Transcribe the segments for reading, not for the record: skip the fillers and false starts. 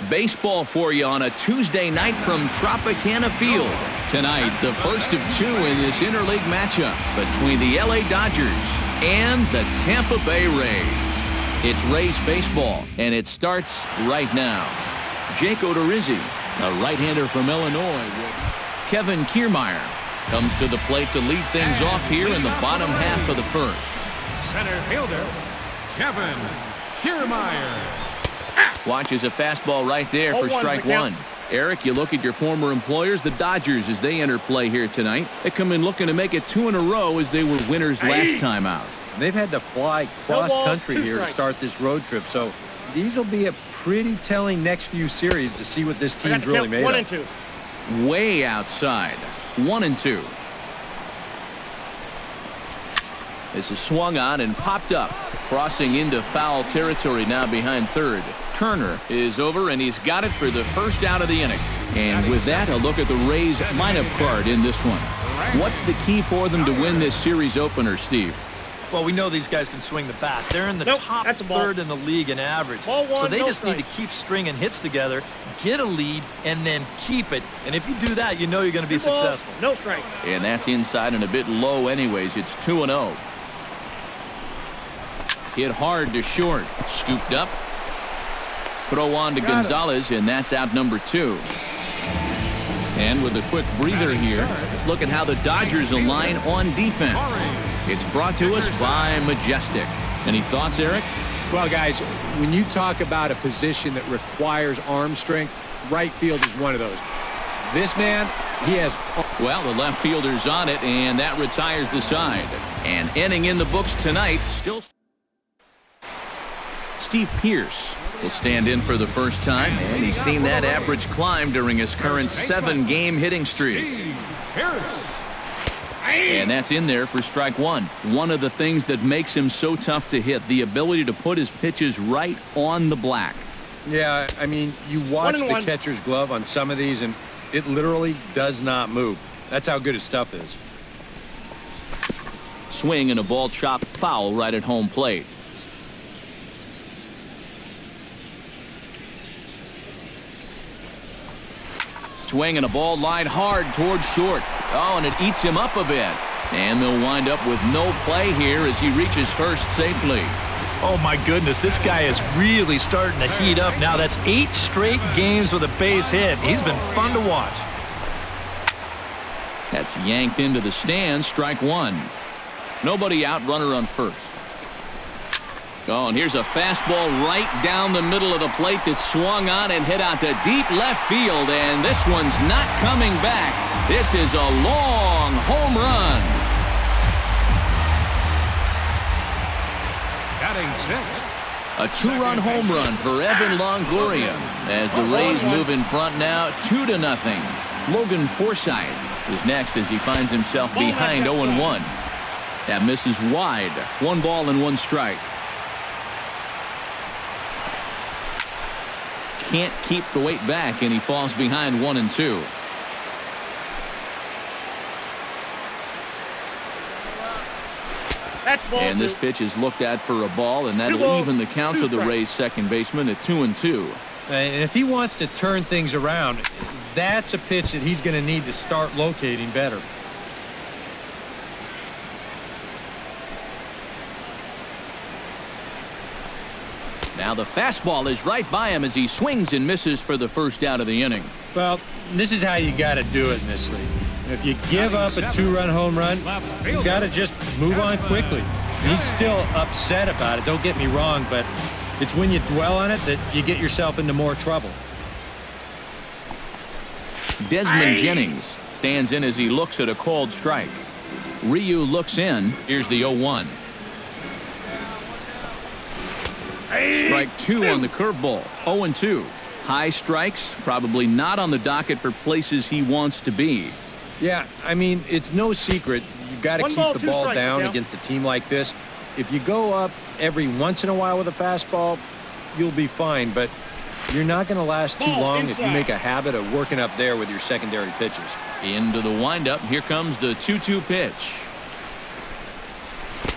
Baseball for you on a Tuesday night from Tropicana Field. Tonight, the first of two in this interleague matchup between the LA Dodgers and the Tampa Bay Rays. It's Rays baseball, and it starts right now. Jake Odorizzi, a right-hander from Illinois. Kevin Kiermaier comes to the plate to lead things off here in the bottom half of the first. Center fielder, Kevin Kiermaier. Watches a fastball right there for strike one. Eric, you look at your former employers, the Dodgers, as they enter play here tonight. They come in looking to make it 2 in a row as they were winners last time out. They've had to fly cross-country here to start this road trip, so these will be a pretty telling next few series to see what this team's really made of. 1 and 2. Way outside. 1 and 2. This is swung on and popped up, crossing into foul territory now behind third. Turner is over, and he's got it for the first out of the inning. And with that, a look at the Rays lineup card in this one. What's the key for them to win this series opener, Steve? Well, we know these guys can swing the bat. They're in the top third in the league in average. So they just need to keep stringing hits together, get a lead, and then keep it. And if you do that, you know you're going to be successful. No strike. And that's inside and a bit low anyways. It's 2-0. Hit hard to short. Scooped up. Throw on to Gonzalez, and that's out number 2. And with a quick breather here, let's look at how the Dodgers align on defense. It's brought to us by Majestic. Any thoughts, Eric? Well, guys, when you talk about a position that requires arm strength, right field is one of those. This man, he has... Well, the left fielder's on it, and that retires the side. And ending in the books tonight, still... Steve Pearce will stand in for the first time, and he's seen that average climb during his current 7-game hitting streak. And that's in there for strike one. One of the things that makes him so tough to hit, the ability to put his pitches right on the black. Yeah, I mean, you watch the catcher's glove on some of these, and it literally does not move. That's how good his stuff is. Swing and a ball chopped foul right at home plate. Swing and a ball lined hard toward short. Oh, and it eats him up a bit. And they'll wind up with no play here as he reaches first safely. Oh, my goodness. This guy is really starting to heat up now. That's 8 straight games with a base hit. He's been fun to watch. That's yanked into the stands. Strike one. Nobody out, runner on first. Oh, and here's a fastball right down the middle of the plate that's swung on and hit out to deep left field, and this one's not coming back. This is a long home run. Batting 6. A 2-run home run for Evan Longoria as the Rays move in front now 2-0. Logan Forsythe is next as he finds himself behind 0-1. That misses wide. 1 ball and 1 strike. Can't keep the weight back, and he falls behind 1-2. And this pitch is looked at for a ball, and that'll even the count of the Rays' second baseman at 2-2. And if he wants to turn things around, that's a pitch that he's going to need to start locating better. Now the fastball is right by him as he swings and misses for the first out of the inning. Well, this is how you got to do it in this league. If you give up a 2-run home run, you got to just move on quickly. He's still upset about it, don't get me wrong, but it's when you dwell on it that you get yourself into more trouble. Desmond Jennings stands in as he looks at a called strike. Ryu looks in. Here's the 0-1. Strike 2 on the curveball. 0-2. High strikes, probably not on the docket for places he wants to be. Yeah, I mean, it's no secret. You've got to keep the ball down against a team like this. If you go up every once in a while with a fastball, you'll be fine, but you're not going to last too long if you make a habit of working up there with your secondary pitches. Into the windup. Here comes the 2-2 pitch.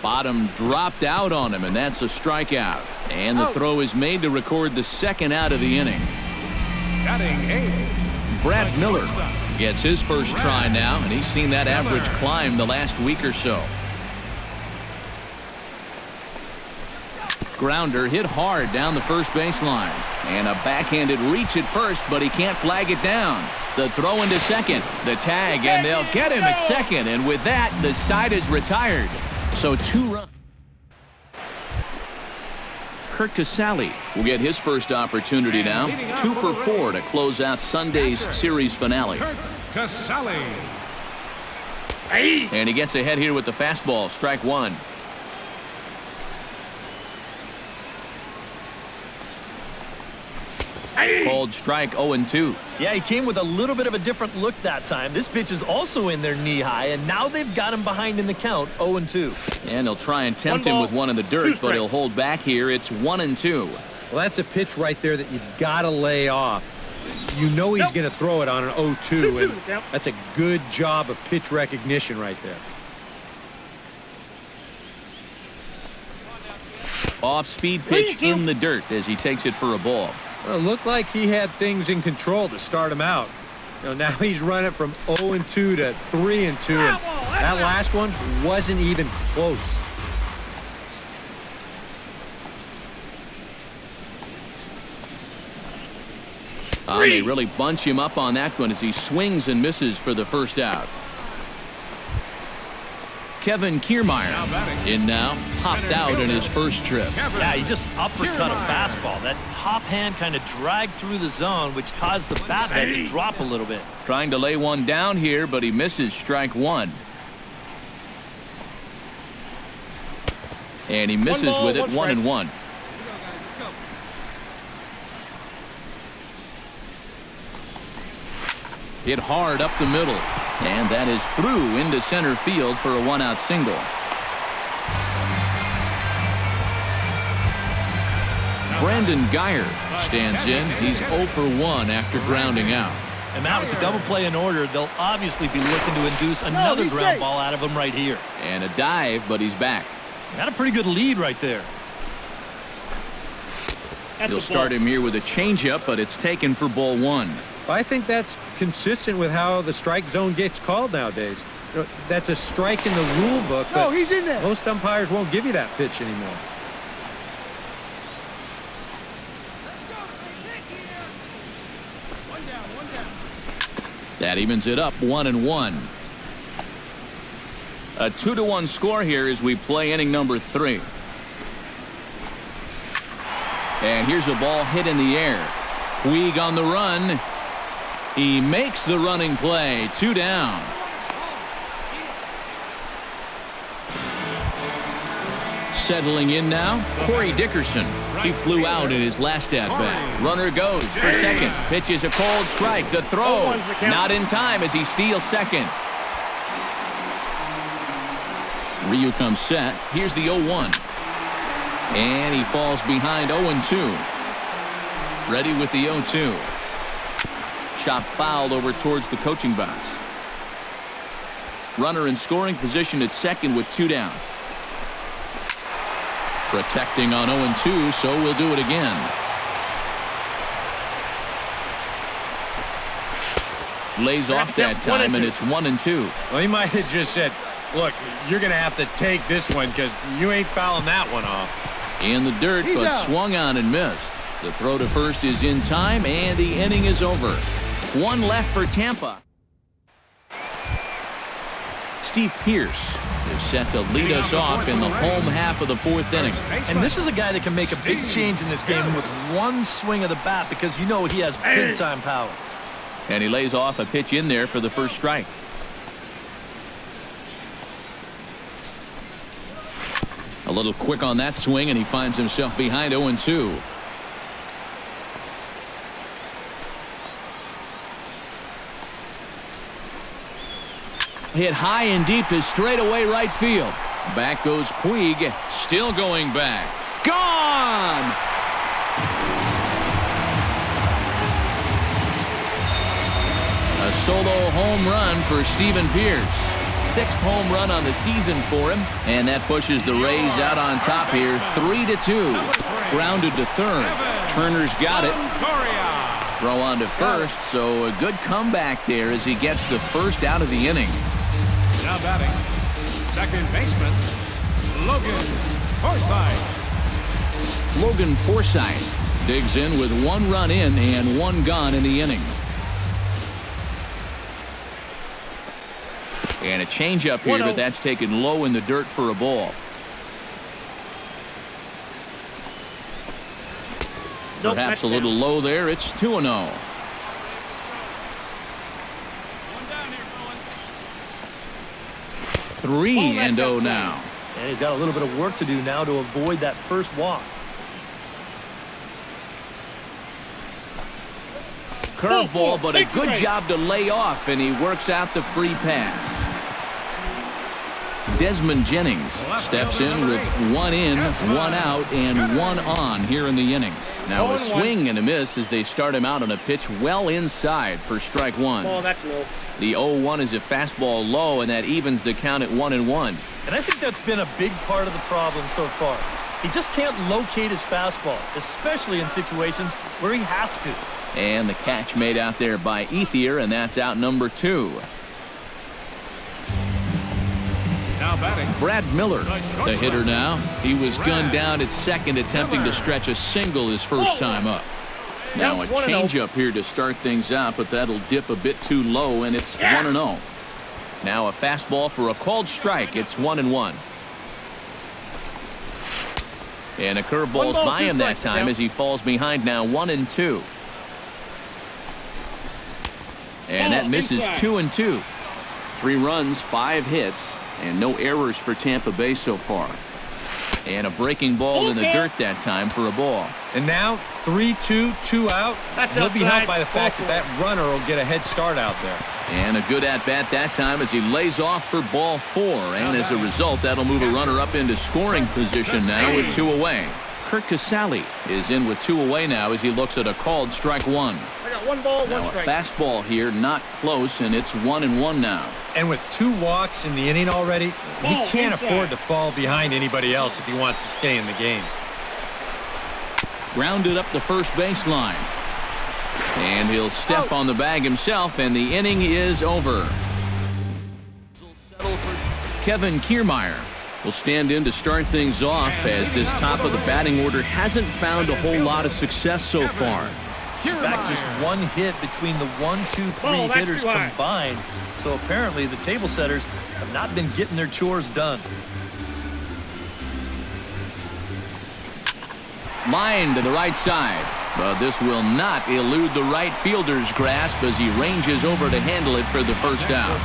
Bottom dropped out on him, and that's a strikeout. And the throw is made to record the second out of the inning. Batting eighth. Brad Miller gets his first try now, and he's seen that average climb the last week or so. Grounder hit hard down the first baseline. And a backhanded reach at first, but he can't flag it down. The throw into second. The tag, and they'll get him at second. And with that, the side is retired. So 2 runs. Kurt Casale will get his first opportunity now. 2 for 4 to close out Sunday's series finale. Kurt Casale. And he gets ahead here with the fastball. Strike 1. Called strike 0-2. Yeah, he came with a little bit of a different look that time. This pitch is also in their knee high, and now they've got him behind in the count, 0-2. And they'll try and tempt him with one in the dirt, but he'll hold back here. It's 1-2. Well, that's a pitch right there that you've got to lay off. You know he's going to throw it on an 0-2, and that's a good job of pitch recognition right there. Off-speed pitch in the dirt as he takes it for a ball. Well, it looked like he had things in control to start him out. Now he's running from 0-2 to 3-2, and that last one wasn't even close. They really bunch him up on that one as he swings and misses for the first out. Kevin Kiermaier in now, popped out in his first trip. Yeah, he just uppercut a fastball. That top hand kind of dragged through the zone, which caused the bat head to drop a little bit. Trying to lay one down here, but he misses strike 1. And he misses with it, 1-1. Hit hard up the middle. And that is through into center field for a 1-out single. Brandon Geyer stands in. He's 0 for 1 after grounding out. And Matt, with the double play in order, they'll obviously be looking to induce another ground ball out of him right here. And a dive, but he's back. Got a pretty good lead right there. He'll start him here with a changeup, but it's taken for ball 1. I think that's consistent with how the strike zone gets called nowadays. That's a strike in the rule book, but he's in there. Most umpires won't give you that pitch anymore. That evens it up, 1-1. A 2-1 score here as we play inning number 3. And here's a ball hit in the air. Puig on the run. He makes the running play. 2 down. Settling in now, Corey Dickerson. He flew out in his last at-bat. Runner goes for second. Pitch is a cold strike. The throw not in time as he steals second. Ryu comes set. Here's the 0-1. And he falls behind 0-2. Ready with the 0-2. Chop fouled over towards the coaching box. Runner in scoring position at second with 2 down. Protecting on 0-2, so we'll do it again. Lays off that time, and it's 1-2. Well, he might have just said, look, you're going to have to take this one because you ain't fouling that one off. In the dirt, but swung on and missed. The throw to first is in time, and the inning is over. 1 left for Tampa. Steve Pearce is set to lead us off in the home half of the 4th inning. And this is a guy that can make a big change in this game with one swing of the bat because you know he has big-time power. And he lays off a pitch in there for the first strike. A little quick on that swing, and he finds himself behind 0-2. Hit high and deep to straightaway right field. Back goes Puig, still going back. Gone! A solo home run for Stephen Pearce. 6th home run on the season for him, and that pushes the Rays out on top here, 3-2. Grounded to third. Turner's got it. Throw on to first, so a good comeback there as he gets the first out of the inning. Now batting, second baseman, Logan Forsythe. Logan Forsythe digs in with 1 run in and 1 gone in the inning. And a changeup here, but that's taken low in the dirt for a ball. Perhaps a little low there. It's 2-0. 3-0 now. And he's got a little bit of work to do now to avoid that first walk. Curveball, but a good job to lay off, and he works out the free pass. Desmond Jennings steps in with 1 in, 1 out, and 1 on here in the inning. Now a swing and a miss as they start him out on a pitch well inside for strike 1. Oh, that's low. The 0-1 is a fastball low, and that evens the count at 1-1. And I think that's been a big part of the problem so far. He just can't locate his fastball, especially in situations where he has to. And the catch made out there by Ethier, and that's out number 2. Now batting, Brad Miller, the hitter now. He was gunned down at second, attempting to stretch a single his first time up. Now a changeup here to start things out, but that'll dip a bit too low, and it's 1-0. Now a fastball for a called strike. It's 1-1. And a curveball's by him that time as he falls behind now 1-2. And that misses 2-2. 3 runs, 5 hits, and no errors for Tampa Bay so far. And a breaking ball in the dirt that time for a ball. And now 3-2, 2 out. He'll be helped by the fact that that runner will get a head start out there. And a good at-bat that time as he lays off for ball 4. And as a result, that'll move a runner up into scoring position now with 2 away. Kurt Casale is in with 2 away now as he looks at a called strike 1. I got 1 ball, 1 Now a strike. fastball here, not close, and it's 1-1 now. And with 2 walks in the inning already, he can't afford to fall behind anybody else if he wants to stay in the game. Grounded up the first baseline. And he'll step on the bag himself, and the inning is over. Kevin Kiermaier will stand in to start things off as this top of the batting order hasn't found a whole lot of success so far. In fact, just 1 hit between the 1, 2, 3 hitters combined. So apparently the table setters have not been getting their chores done. Line to the right side, but this will not elude the right fielder's grasp as he ranges over to handle it for the first out.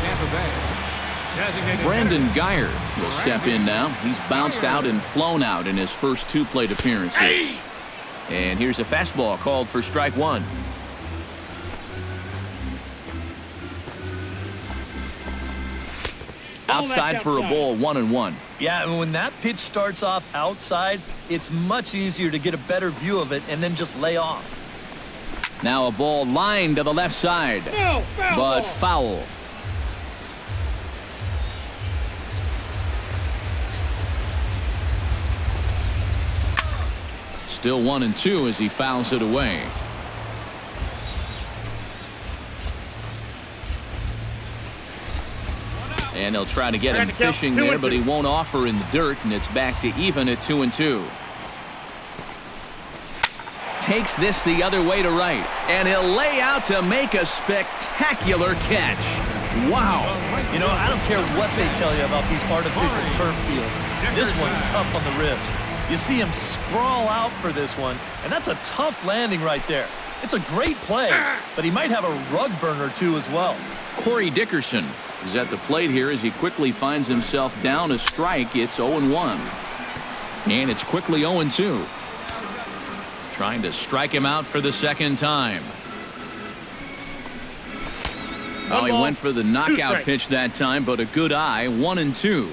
Brandon Geyer will step in now. He's bounced out and flown out in his first 2 plate appearances. And here's a fastball called for strike 1. Outside for a ball, 1-1. Yeah, and when that pitch starts off outside, it's much easier to get a better view of it and then just lay off. Now a ball lined to the left side, but foul. Still 1-2 as he fouls it away. And they'll try to get him fishing there, but he won't offer in the dirt, and it's back to even at 2-2. Takes this the other way to right, and he'll lay out to make a spectacular catch. Wow. You know, I don't care what they tell you about these artificial turf fields. This one's tough on the ribs. You see him sprawl out for this one, and that's a tough landing right there. It's a great play, but he might have a rug burn or 2 as well. Corey Dickerson is at the plate here as he quickly finds himself down a strike. It's 0-1. And it's quickly 0-2. Trying to strike him out for the second time. Oh, he went for the knockout pitch that time, but a good eye. 1-2.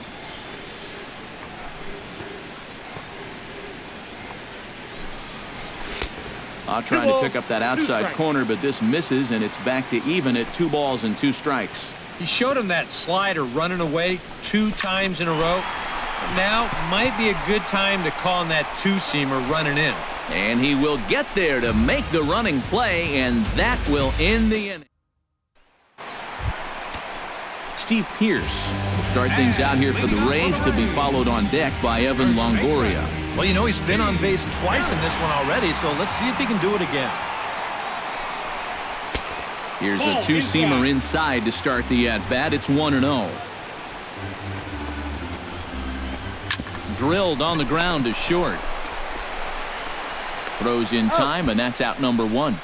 Trying to pick up that outside corner, but this misses, and it's back to even at 2 balls and 2 strikes. He showed him that slider running away 2 times in a row. Now might be a good time to call on that 2-seamer running in. And he will get there to make the running play, and that will end the inning. Steve Pearce will start things out here for the Rays, to be followed on deck by Evan Longoria. Well, you know, he's been on base twice in this one already, so let's see if he can do it again. Here's a two-seamer inside to start the at-bat. It's 1-0. Drilled on the ground to short. Throws in time, and that's out number 1.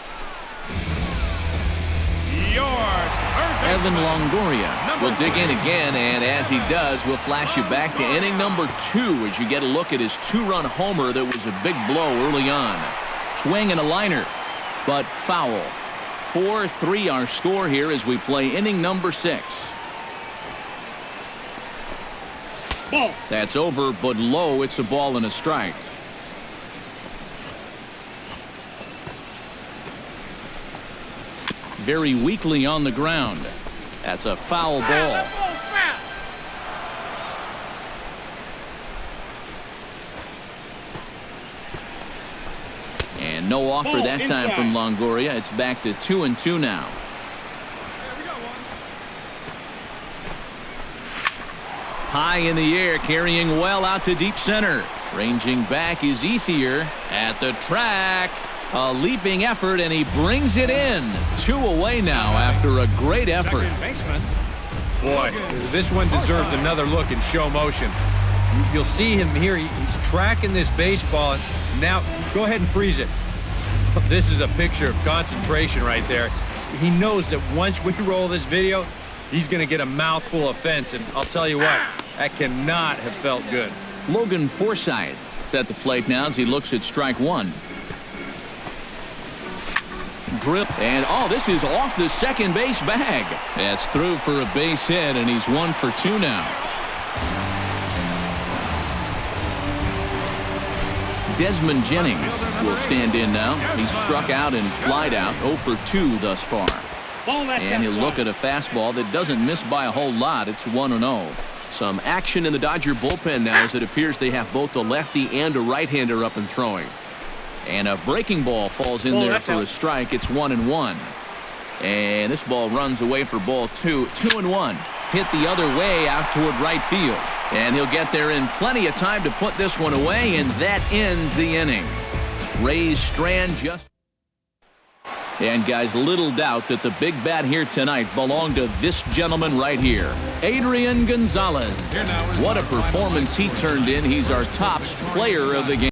Evan Longoria will dig in again, and as he does, we'll flash you back to inning number 2 as you get a look at his 2-run homer that was a big blow early on. Swing and a liner, but foul. 4-3 our score here as we play inning number 6. Ball. That's over, but low. It's a ball and a strike. Very weakly on the ground. That's a foul ball. And no offer that time from Longoria. It's back to 2-2 now. High in the air, carrying well out to deep center. Ranging back is Ethier at the track. A leaping effort, and he brings it in. 2 away now after a great effort. Boy, this one deserves another look in show motion. You'll see him here. He's tracking this baseball. Now, go ahead and freeze it. This is a picture of concentration right there. He knows that once we roll this video, he's going to get a mouthful of fence, and I'll tell you what, that cannot have felt good. Logan Forsythe is at the plate now as he looks at strike 1. Drip, and this is off the second base bag. That's through for a base hit, and he's 1 for 2 now. Desmond Jennings will stand in now. He's struck out and flied out, 0 for 2 thus far. And he'll look at a fastball that doesn't miss by a whole lot. It's 1-0. Some action in the Dodger bullpen now, as it appears they have both a lefty and a right-hander up and throwing. And a breaking ball falls in there for a strike. It's 1-1. And this ball runs away for ball 2. 2-1. Hit the other way out toward right field. And he'll get there in plenty of time to put this one away, and that ends the inning. Rays strand just. And guys, little doubt that the big bat here tonight belonged to this gentleman right here, Adrian Gonzalez. What a performance he turned in. He's our top player of the game.